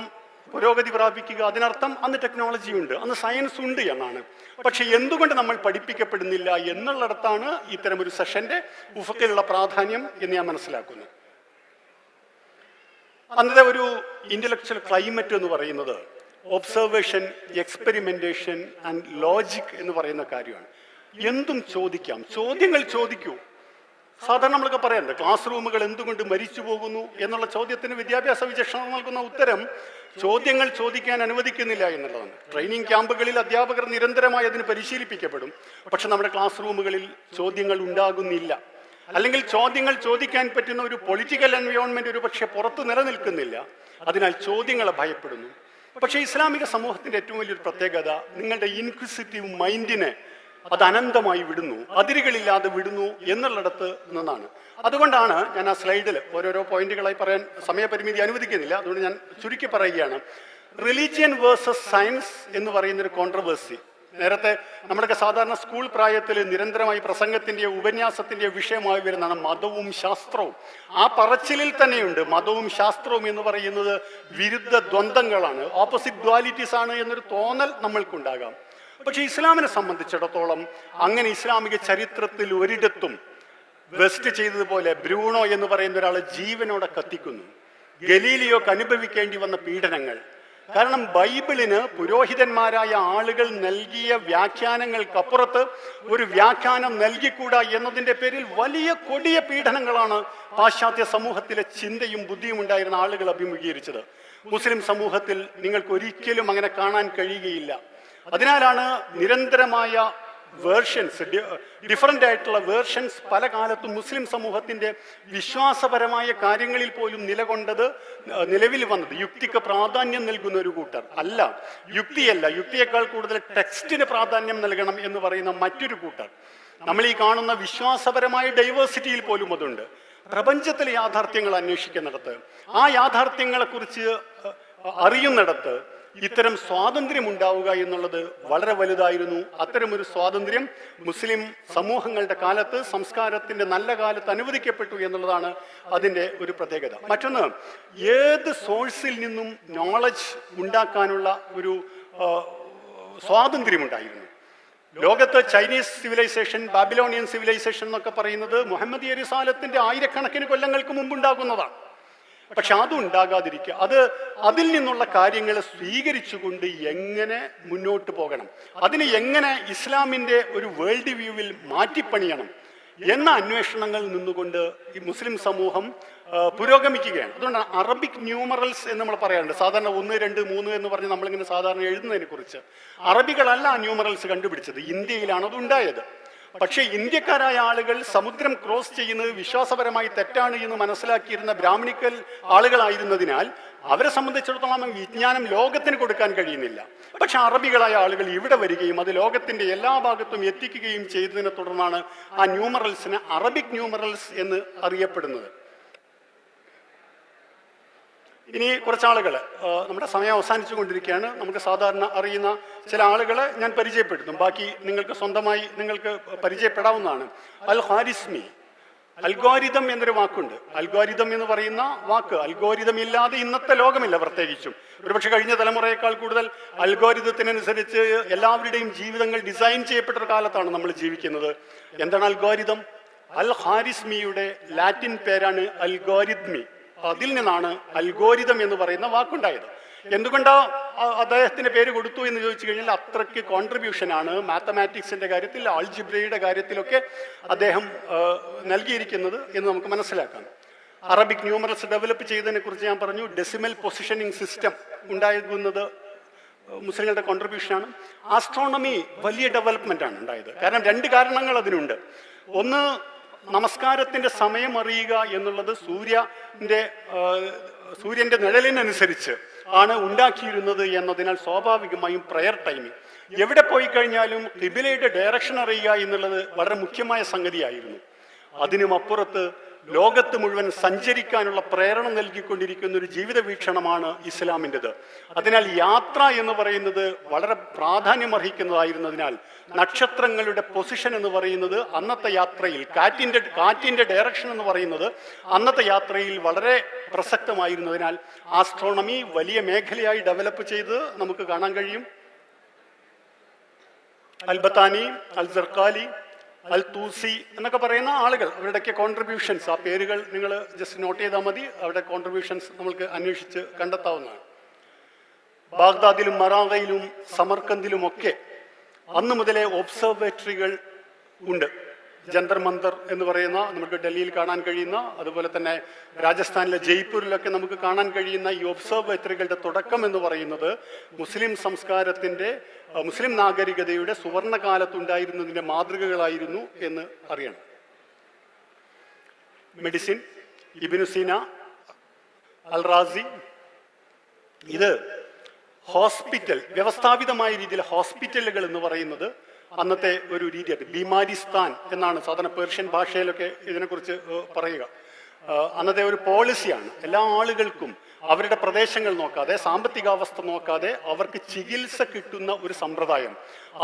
പുരോഗതി പ്രാപിക്കുക? അതിനർത്ഥം അന്ന് ടെക്നോളജി ഉണ്ട്, അന്ന് സയൻസ് ഉണ്ട് എന്നാണ്. പക്ഷെ എന്തുകൊണ്ട് നമ്മൾ പഠിപ്പിക്കപ്പെടുന്നില്ല എന്നുള്ളിടത്താണ് ഇത്തരം ഒരു സെഷന്റെ ഉഫക്കിലുള്ള പ്രാധാന്യം എന്ന് ഞാൻ മനസ്സിലാക്കുന്നു. അന്നത്തെ ഒരു ഇന്റലക്ച്വൽ ക്ലൈമറ്റ് എന്ന് പറയുന്നത് ഒബ്സർവേഷൻ, എക്സ്പെരിമെന്റേഷൻ ആൻഡ് ലോജിക് എന്ന് പറയുന്ന കാര്യമാണ്. എന്തും ചോദിക്കാം, ചോദ്യങ്ങൾ ചോദിക്കൂ. സാധാരണ നമ്മളൊക്കെ പറയാറുണ്ട് ക്ലാസ് റൂമുകൾ എന്തുകൊണ്ട് മരിച്ചു പോകുന്നു എന്നുള്ള ചോദ്യത്തിന് വിദ്യാഭ്യാസ വിചക്ഷണം നൽകുന്ന ഉത്തരം ചോദ്യങ്ങൾ ചോദിക്കാൻ അനുവദിക്കുന്നില്ല എന്നുള്ളതാണ്. ട്രെയിനിങ് ക്യാമ്പുകളിൽ അധ്യാപകർ നിരന്തരമായി അതിന് പരിശീലിപ്പിക്കപ്പെടും. പക്ഷെ നമ്മുടെ ക്ലാസ് റൂമുകളിൽ ചോദ്യങ്ങൾ ഉണ്ടാകുന്നില്ല. അല്ലെങ്കിൽ ചോദ്യങ്ങൾ ചോദിക്കാൻ പറ്റുന്ന ഒരു പൊളിറ്റിക്കൽ എൻവയോൺമെന്റ് ഒരു പക്ഷെ പുറത്ത് നിലനിൽക്കുന്നില്ല. അതിനാൽ ചോദ്യങ്ങളെ ഭയപ്പെടുന്നു. പക്ഷേ ഇസ്ലാമിക സമൂഹത്തിന്റെ ഏറ്റവും വലിയൊരു പ്രത്യേകത നിങ്ങളുടെ ഇൻക്വിസിറ്റീവ് മൈൻഡിനെ അത് അനന്തമായി വിടുന്നു, അതിരുകളില്ലാതെ വിടുന്നു എന്നുള്ളിടത്ത് നിന്നാണ്. അതുകൊണ്ടാണ് ഞാൻ ആ സ്ലൈഡിൽ ഓരോരോ പോയിന്റുകളായി പറയാൻ സമയപരിമിതി അനുവദിക്കുന്നില്ല. അതുകൊണ്ട് ഞാൻ ചുരുക്കി പറയുകയാണ്. റിലീജിയൻ വേഴ്സസ് സയൻസ് എന്ന് പറയുന്നൊരു കോൺട്രവേഴ്സി നേരത്തെ നമ്മുടെയൊക്കെ സാധാരണ സ്കൂൾ പ്രായത്തിൽ നിരന്തരമായി പ്രസംഗത്തിന്റെയോ ഉപന്യാസത്തിന്റെയോ വിഷയമായി വരുന്നതാണ് മതവും ശാസ്ത്രവും. ആ പറച്ചിലിൽ തന്നെയുണ്ട് മതവും ശാസ്ത്രവും എന്ന് പറയുന്നത് വിരുദ്ധ ദ്വന്ദ്ങ്ങളാണ്, ഓപ്പോസിറ്റ് ഡ്വാലിറ്റീസ് ആണ് എന്നൊരു തോന്നൽ നമ്മൾക്കുണ്ടാകാം. പക്ഷെ ഇസ്ലാമിനെ സംബന്ധിച്ചിടത്തോളം അങ്ങനെ ഇസ്ലാമിക ചരിത്രത്തിൽ ഒരിടത്തും വെസ്റ്റ് ചെയ്തതുപോലെ ബ്രൂണോ എന്ന് പറയുന്ന ഒരാളെ ജീവനോടെ കത്തിക്കുന്നു. ഗലീലിയോക്ക് അനുഭവിക്കേണ്ടി വന്ന പീഡനങ്ങൾ. കാരണം ബൈബിളിന് പുരോഹിതന്മാരായ ആളുകൾ നൽകിയ വ്യാഖ്യാനങ്ങൾക്കപ്പുറത്ത് ഒരു വ്യാഖ്യാനം നൽകിക്കൂടാ എന്നതിൻ്റെ പേരിൽ വലിയ കൊടിയ പീഡനങ്ങളാണ് പാശ്ചാത്യ സമൂഹത്തിലെ ചിന്തയും ബുദ്ധിയും ഉണ്ടായിരുന്ന ആളുകൾ അഭിമുഖീകരിച്ചത്. മുസ്ലിം സമൂഹത്തിൽ നിങ്ങൾക്ക് ഒരിക്കലും അങ്ങനെ കാണാൻ കഴിയുകയില്ല. അതിനാലാണ് നിരന്തരമായ വേർഷൻസ്, ഡിഫറൻ്റ് ആയിട്ടുള്ള വേർഷൻസ് പല കാലത്തും മുസ്ലിം സമൂഹത്തിന്റെ വിശ്വാസപരമായ കാര്യങ്ങളിൽ പോലും നിലവിൽ വന്നത്. യുക്തിക്ക് പ്രാധാന്യം നൽകുന്ന ഒരു കൂട്ടർ അല്ല, യുക്തിയല്ല, യുക്തിയേക്കാൾ കൂടുതൽ ടെക്സ്റ്റിന് പ്രാധാന്യം നൽകണം എന്ന് പറയുന്ന മറ്റൊരു കൂട്ടർ. നമ്മൾ ഈ കാണുന്ന വിശ്വാസപരമായ ഡൈവേഴ്സിറ്റിയിൽ പോലും അതുണ്ട്. പ്രപഞ്ചത്തിലെ യാഥാർത്ഥ്യങ്ങൾ അന്വേഷിക്കുന്നിടത്ത്, ആ യാഥാർത്ഥ്യങ്ങളെക്കുറിച്ച് അറിയുന്നിടത്ത് ഇത്തരം സ്വാതന്ത്ര്യം ഉണ്ടാവുക എന്നുള്ളത് വളരെ വലുതായിരുന്നു. അത്തരമൊരു സ്വാതന്ത്ര്യം മുസ്ലിം സമൂഹങ്ങളുടെ കാലത്ത്, സംസ്കാരത്തിന്റെ നല്ല കാലത്ത് അനുവദിക്കപ്പെട്ടു എന്നുള്ളതാണ് അതിൻ്റെ ഒരു പ്രത്യേകത. മറ്റൊന്ന്, ഏത് സോഴ്സിൽ നിന്നും നോളജ് ഉണ്ടാക്കാനുള്ള ഒരു സ്വാതന്ത്ര്യമുണ്ടായിരുന്നു. ലോകത്ത് ചൈനീസ് സിവിലൈസേഷൻ, ബാബിലോണിയൻ സിവിലൈസേഷൻ എന്നൊക്കെ പറയുന്നത് മുഹമ്മദീയ റിസാലത്തിന്റെ ആയിരക്കണക്കിന് കൊല്ലങ്ങൾക്ക് മുമ്പുണ്ടാകുന്നതാണ്. പക്ഷെ അതുണ്ടാകാതിരിക്കുക, അതിൽ നിന്നുള്ള കാര്യങ്ങളെ സ്വീകരിച്ചുകൊണ്ട് എങ്ങനെ മുന്നോട്ട് പോകണം, അതിന് എങ്ങനെ ഇസ്ലാമിന്റെ ഒരു വേൾഡ് വ്യൂവിൽ മാറ്റിപ്പണിയണം എന്ന അന്വേഷണങ്ങൾ നിന്നുകൊണ്ട് ഈ മുസ്ലിം സമൂഹം പുരോഗമിക്കുകയാണ്. അതുകൊണ്ടാണ് അറബിക് ന്യൂമറൽസ് എന്ന് നമ്മൾ പറയാറുണ്ട്. സാധാരണ 1, 2, 3 എന്ന് പറഞ്ഞ് നമ്മളിങ്ങനെ സാധാരണ എഴുതുന്നതിനെ കുറിച്ച്. അറബികളല്ല ന്യൂമറൽസ് കണ്ടുപിടിച്ചത്, ഇന്ത്യയിലാണ് അതുണ്ടായത്. പക്ഷേ ഇന്ത്യക്കാരായ ആളുകൾ സമുദ്രം ക്രോസ് ചെയ്യുന്നത് വിശ്വാസപരമായി തെറ്റാണ് എന്ന് മനസ്സിലാക്കിയിരുന്ന ബ്രാഹ്മണിക്കൽ ആളുകളായിരുന്നതിനാൽ അവരെ സംബന്ധിച്ചിടത്തോളം വിജ്ഞാനം ലോകത്തിന് കൊടുക്കാൻ കഴിയുന്നില്ല. പക്ഷെ അറബികളായ ആളുകൾ ഇവിടെ വരികയും അത് ലോകത്തിന്റെ എല്ലാ ഭാഗത്തും എത്തിക്കുകയും ചെയ്തതിനെ തുടർന്നാണ് ആ ന്യൂമറൽസിന് അറബിക് ന്യൂമറൽസ് എന്ന് അറിയപ്പെടുന്നത്. ഇനി കുറച്ചാളുകൾ, നമ്മുടെ സമയം അവസാനിച്ചു കൊണ്ടിരിക്കുകയാണ്. നമുക്ക് സാധാരണ അറിയുന്ന ചില ആളുകളെ ഞാൻ പരിചയപ്പെടുത്തും, ബാക്കി നിങ്ങൾക്ക് സ്വന്തമായി നിങ്ങൾക്ക് പരിചയപ്പെടാവുന്നതാണ്. അൽ ഖാരിസ്മി. അൽഗോരിതം എന്നൊരു വാക്കുണ്ട്. അൽഗോരിതം എന്ന് പറയുന്ന വാക്ക്, അൽഗോരിതം ഇല്ലാതെ ഇന്നത്തെ ലോകമില്ല. പ്രത്യേകിച്ചും ഒരുപക്ഷെ കഴിഞ്ഞ തലമുറയേക്കാൾ കൂടുതൽ അൽഗോരിതത്തിനനുസരിച്ച് എല്ലാവരുടെയും ജീവിതങ്ങൾ ഡിസൈൻ ചെയ്യപ്പെട്ട ഒരു കാലത്താണ് നമ്മൾ ജീവിക്കുന്നത്. എന്താണ് അൽഗോരിതം? അൽ ഖാരിസ്മിയുടെ ലാറ്റിൻ പേരാണ് അൽഗോരിത്മി. അതിൽ നിന്നാണ് അൽഗോരിതം എന്ന് പറയുന്ന വാക്കുണ്ടായത്. എന്തുകൊണ്ടാ അദ്ദേഹത്തിന് പേര് കൊടുത്തു എന്ന് ചോദിച്ചു കഴിഞ്ഞാൽ അത്രയ്ക്ക് കോൺട്രിബ്യൂഷനാണ് മാത്തമാറ്റിക്സിന്റെ കാര്യത്തിൽ, ആൾജിബ്രയുടെ കാര്യത്തിലൊക്കെ അദ്ദേഹം നൽകിയിരിക്കുന്നത് എന്ന് നമുക്ക് മനസ്സിലാക്കാം. അറബിക് ന്യൂമറൽസ് ഡെവലപ്പ് ചെയ്തതിനെ കുറിച്ച് ഞാൻ പറഞ്ഞു. ഡെസിമൽ പൊസിഷനിങ് സിസ്റ്റം ഉണ്ടാകുന്നത് മുസ്ലിങ്ങളുടെ കോൺട്രിബ്യൂഷനാണ്. ആസ്ട്രോണമി വലിയ ഡെവലപ്മെന്റ് ആണ് ഉണ്ടായത്. കാരണം 2 കാരണങ്ങൾ അതിനുണ്ട്. ഒന്ന്, നമസ്കാരത്തിന്റെ സമയം അറിയുക എന്നുള്ളത് സൂര്യന്റെ നിഴലിനനുസരിച്ച് ആണ് ഉണ്ടാക്കിയിരുന്നത് എന്നതിനാൽ സ്വാഭാവികമായും പ്രയർ ടൈമിംഗ്, എവിടെ പോയി കഴിഞ്ഞാലും ഖിബിലയുടെ ഡയറക്ഷൻ അറിയുക എന്നുള്ളത് വളരെ മുഖ്യമായ സംഗതിയായിരുന്നു. അതിനുമപ്പുറത്ത് ലോകത്ത് മുഴുവൻ സഞ്ചരിക്കാനുള്ള പ്രേരണ നൽകിക്കൊണ്ടിരിക്കുന്ന ഒരു ജീവിത വീക്ഷണമാണ് ഇസ്ലാമിൻ്റെത്. അതിനാൽ യാത്ര എന്ന് പറയുന്നത് വളരെ പ്രാധാന്യമർഹിക്കുന്നതായിരുന്നതിനാൽ നക്ഷത്രങ്ങളുടെ പൊസിഷൻ എന്ന് പറയുന്നത് അന്നത്തെ യാത്രയിൽ, കാറ്റിന്റെ ഡയറക്ഷൻ എന്ന് പറയുന്നത് അന്നത്തെ യാത്രയിൽ വളരെ പ്രസക്തമായിരുന്നതിനാൽ ആസ്ട്രോണമി വലിയ മേഖലയായി ഡെവലപ്പ് ചെയ്ത് നമുക്ക് കാണാൻ കഴിയും. അൽബത്താനി, അൽ സർക്കാലി, അൽ തൂസി എന്നൊക്കെ പറയുന്ന ആളുകൾ, അവരുടെയൊക്കെ കോൺട്രിബ്യൂഷൻസ്, ആ പേരുകൾ നിങ്ങൾ ജസ്റ്റ് നോട്ട് ചെയ്താൽ മതി. അവരുടെ കോൺട്രിബ്യൂഷൻസ് നമുക്ക് അന്വേഷിച്ച് കണ്ടെത്താവുന്നതാണ്. ബാഗ്ദാദിലും മറാഗയിലും സമർക്കന്ദിലുമൊക്കെ അന്ന് മുതലേ ഒബ്സർവേറ്ററികൾ ഉണ്ട്. ജന്തർ മന്തർ എന്ന് പറയുന്ന നമുക്ക് ഡൽഹിയിൽ കാണാൻ കഴിയുന്ന, അതുപോലെ തന്നെ രാജസ്ഥാനിലെ ജയ്പൂരിലൊക്കെ നമുക്ക് കാണാൻ കഴിയുന്ന ഈ ഒബ്സർവേറ്ററികളുടെ തുടക്കം എന്ന് പറയുന്നത് മുസ്ലിം സംസ്കാരത്തിൻ്റെ, മുസ്ലിം നാഗരികതയുടെ സുവർണകാലത്തുണ്ടായിരുന്നതിൻ്റെ മാതൃകകളായിരുന്നു എന്ന് അറിയണം. മെഡിസിൻ, ഇബ്നു സീന, അൽ റാസി, ഇത് ഹോസ്പിറ്റൽ, വ്യവസ്ഥാപിതമായ രീതിയിൽ ഹോസ്പിറ്റലുകൾ എന്ന് പറയുന്നത് അന്നത്തെ ഒരു രീതിയാണ്. ബീമാരിസ്ഥാൻ എന്നാണ് സാധാരണ പേർഷ്യൻ ഭാഷയിലൊക്കെ ഇതിനെക്കുറിച്ച് പറയുക. അന്നത്തെ ഒരു പോളിസിയാണ്. എല്ലാ ആളുകൾക്കും അവരുടെ പ്രദേശങ്ങൾ നോക്കാതെ, സാമ്പത്തികാവസ്ഥ നോക്കാതെ അവർക്ക് ചികിത്സ കിട്ടുന്ന ഒരു സമ്പ്രദായം.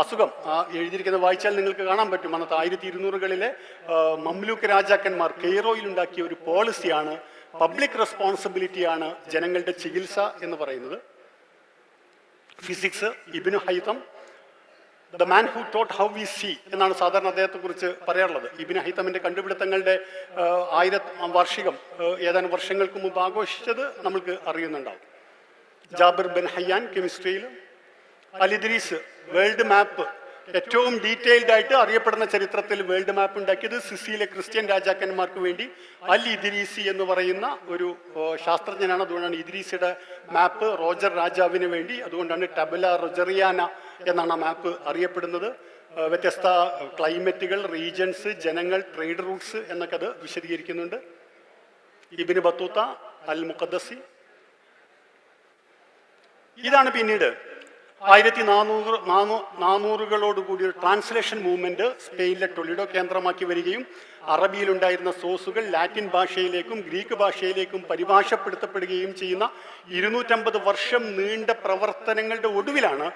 അസുഖം എഴുതിയിരിക്കുന്നത് വായിച്ചാൽ നിങ്ങൾക്ക് കാണാൻ പറ്റും. അന്നത്തെ 1200-കളിലെ മംലൂക്ക് രാജാക്കന്മാർ കെയ്റോയിൽ ഉണ്ടാക്കിയ ഒരു പോളിസിയാണ്, പബ്ലിക് റെസ്പോൺസിബിലിറ്റിയാണ് ജനങ്ങളുടെ ചികിത്സ എന്ന് പറയുന്നത്. Physics, Ibn Haytham, the man who taught how we see എന്നാണ് സാധാരണ അദ്ദേഹത്തെക്കുറിച്ച് പറയാറുള്ളത്. ഇബ്നു ഹൈതമിന്റെ കണ്ടുപിടുത്തങ്ങളുടെ 1000ാം വാർഷികം ഏതാനും വർഷങ്ങൾക്ക് മുമ്പ് ആഘോഷിച്ചത് നമുക്ക് അറിയുന്നുണ്ടാവും. ജാബിർ ബിൻ ഹയ്യാൻ കെമിസ്ട്രിയിൽ, അൽ ഇദ്രീസ് വേൾഡ് മാപ്പ്, ഏറ്റവും ഡീറ്റെയിൽഡ് ആയിട്ട് അറിയപ്പെടുന്ന ചരിത്രത്തിൽ വേൾഡ് മാപ്പ് ഉണ്ടാക്കിയത് സിസിയിലെ ക്രിസ്ത്യൻ രാജാക്കന്മാർക്ക് വേണ്ടി അൽ ഇദ്രീസി എന്ന് പറയുന്ന ഒരു ശാസ്ത്രജ്ഞനാണ്. അതുകൊണ്ടാണ് ഇദ്രീസിയുടെ മാപ്പ് റോജർ രാജാവിന് വേണ്ടി, അതുകൊണ്ടാണ് ടബല റൊജറിയാന എന്നാണ് ആ മാപ്പ് അറിയപ്പെടുന്നത്. വ്യത്യസ്ത ക്ലൈമറ്റുകൾ, റീജൻസ്, ജനങ്ങൾ, ട്രേഡ് റൂട്ട്സ് എന്നൊക്കെ അത് വിശദീകരിക്കുന്നുണ്ട്. ഇബ്നു ബത്തൂത്ത, അൽ മുഖദ്ദസി. ഇതാണ് പിന്നീട് 1400-കളോടുകൂടി ഒരു ട്രാൻസ്ലേഷൻ മൂവ്മെന്റ് സ്പെയിനിലെ ടൊളിഡോ കേന്ദ്രമാക്കി വരികയും അറബിയിലുണ്ടായിരുന്ന സോഴ്സുകൾ ലാറ്റിൻ ഭാഷയിലേക്കും ഗ്രീക്ക് ഭാഷയിലേക്കും പരിഭാഷപ്പെടുത്തപ്പെടുകയും ചെയ്യുന്ന 250 വർഷം നീണ്ട പ്രവർത്തനങ്ങളുടെ ഒടുവിലാണ്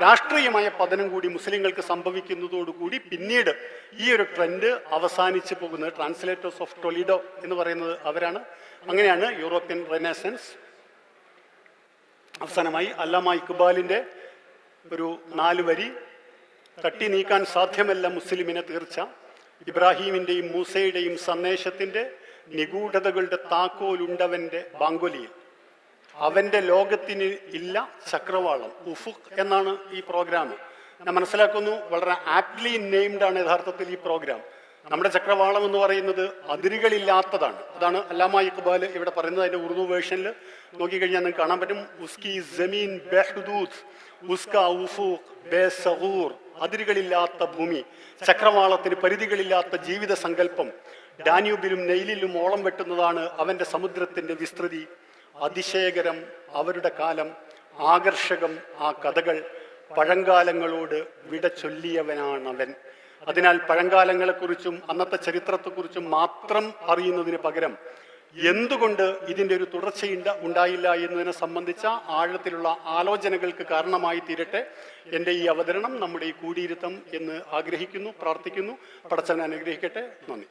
രാഷ്ട്രീയമായ പതനം കൂടി മുസ്ലിങ്ങൾക്ക് സംഭവിക്കുന്നതോടുകൂടി പിന്നീട് ഈ ഒരു ട്രെൻഡ് അവസാനിച്ചു പോകുന്നത്. ട്രാൻസ്ലേറ്റേഴ്സ് ഓഫ് ടൊളിഡോ എന്ന് പറയുന്നത് അവരാണ്. അങ്ങനെയാണ് യൂറോപ്യൻ റെനസൻസ്. അവസാനമായി അല്ലാമ ഇക്ബാലിന്റെ ഒരു 4 വരി, തട്ടി നീക്കാൻ സാധ്യമല്ല മുസ്ലിമിനെ തീർച്ച, ഇബ്രാഹീമിന്റെയും മൂസയുടെയും സന്ദേശത്തിന്റെ നിഗൂഢതകളുടെ താക്കോലുണ്ടവന്റെ ബാങ്കൊലിയിൽ, അവന്റെ ലോകത്തിന് ഇല്ല ചക്രവാളം. ഉഫുഖ് എന്നാണ് ഈ പ്രോഗ്രാം. ഞാൻ മനസ്സിലാക്കുന്നു വളരെ ആപ്റ്റ്ലി നെയിംഡ് ആണ് യഥാർത്ഥത്തിൽ ഈ പ്രോഗ്രാം. നമ്മുടെ ചക്രവാളം എന്ന് പറയുന്നത് അതിരുകളില്ലാത്തതാണ്. അതാണ് അല്ലാമ ഇഖ്ബാൽ ഇവിടെ പറയുന്നത്. അതിന്റെ ഉറുദു വേർഷനിൽ നോക്കിക്കഴിഞ്ഞാൽ നിങ്ങൾക്ക് കാണാൻ പറ്റും, ഉസ്കി ജമീൻ ബെഹ്ദൂദ് ഉസ്ക ഉഫൂഖ് ബേസഗൂർ, അതിരുകളില്ലാത്ത ഭൂമി, ചക്രവാളത്തിന് പരിധികളില്ലാത്ത ജീവിത സങ്കല്പം. ഡാന്യൂബിലും നെയിലിലും ഓളം വെട്ടുന്നതാണ് അവന്റെ സമുദ്രത്തിന്റെ വിസ്തൃതി. അതിശയകരം അവരുടെ കാലം, ആകർഷകം ആ കഥകൾ, പഴങ്കാലങ്ങളോട് വിട ചൊല്ലിയവനാണവൻ. അതിനാൽ പഴങ്കാലങ്ങളെക്കുറിച്ചും അന്നത്തെ ചരിത്രത്തെക്കുറിച്ചും മാത്രം അറിയുന്നതിന് പകരം എന്തുകൊണ്ട് ഇതിൻ്റെ ഒരു ഉണ്ടായില്ല എന്നതിനെ സംബന്ധിച്ച ആഴത്തിലുള്ള ആലോചനകൾക്ക് കാരണമായി തീരട്ടെ എൻ്റെ ഈ അവതരണം, നമ്മുടെ ഈ കൂടിയിരുത്തം എന്ന് ആഗ്രഹിക്കുന്നു, പ്രാർത്ഥിക്കുന്നു. പടച്ചവനെ അനുഗ്രഹിക്കട്ടെ. നന്ദി.